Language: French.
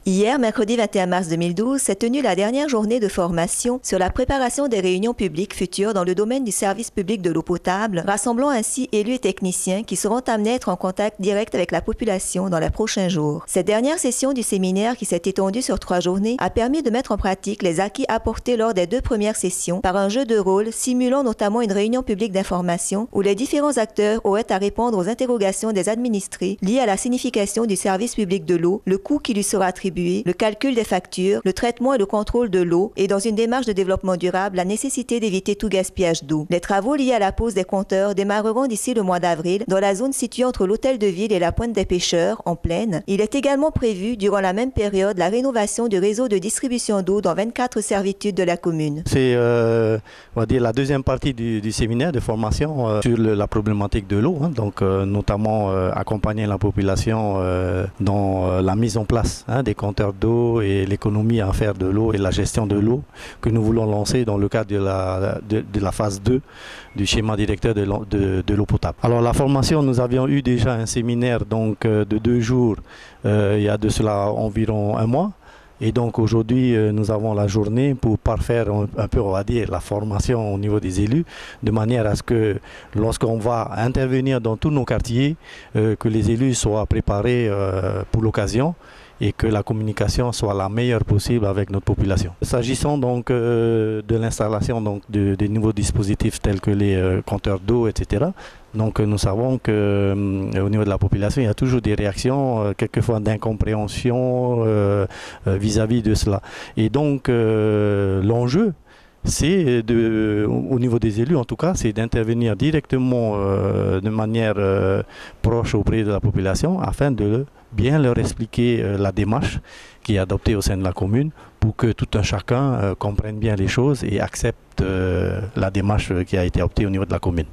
Hier, mercredi 21 mars 2012, s'est tenue la dernière journée de formation sur la préparation des réunions publiques futures dans le domaine du service public de l'eau potable, rassemblant ainsi élus et techniciens qui seront amenés à être en contact direct avec la population dans les prochains jours. Cette dernière session du séminaire, qui s'est étendue sur 3 journées, a permis de mettre en pratique les acquis apportés lors des 2 premières sessions par un jeu de rôle simulant notamment une réunion publique d'information où les différents acteurs auraient à répondre aux interrogations des administrés liées à la signification du service public de l'eau, le coût qui lui sera attribué, le calcul des factures, le traitement et le contrôle de l'eau et dans une démarche de développement durable, la nécessité d'éviter tout gaspillage d'eau. Les travaux liés à la pose des compteurs démarreront d'ici le mois d'avril dans la zone située entre l'hôtel de ville et la pointe des pêcheurs, en plaine. Il est également prévu, durant la même période, la rénovation du réseau de distribution d'eau dans 24 servitudes de la commune. C'est on va dire la deuxième partie du séminaire de formation sur la problématique de l'eau, donc notamment accompagner la population dans la mise en place des compteurs d'eau et l'économie à faire de l'eau et la gestion de l'eau que nous voulons lancer dans le cadre de la phase 2 du schéma directeur de l'eau potable. Alors la formation, nous avions eu déjà un séminaire donc, de 2 jours il y a de cela environ 1 mois. Et donc aujourd'hui, nous avons la journée pour parfaire un peu, on va dire, la formation au niveau des élus, de manière à ce que lorsqu'on va intervenir dans tous nos quartiers, que les élus soient préparés pour l'occasion et que la communication soit la meilleure possible avec notre population. S'agissant donc de l'installation des nouveaux dispositifs tels que les compteurs d'eau, etc., donc nous savons qu'au niveau de la population, il y a toujours des réactions, quelquefois d'incompréhension vis-à-vis de cela. Et donc l'enjeu, c'est au niveau des élus en tout cas, c'est d'intervenir directement de manière proche auprès de la population afin de bien leur expliquer la démarche qui est adoptée au sein de la commune pour que tout un chacun comprenne bien les choses et accepte la démarche qui a été adoptée au niveau de la commune.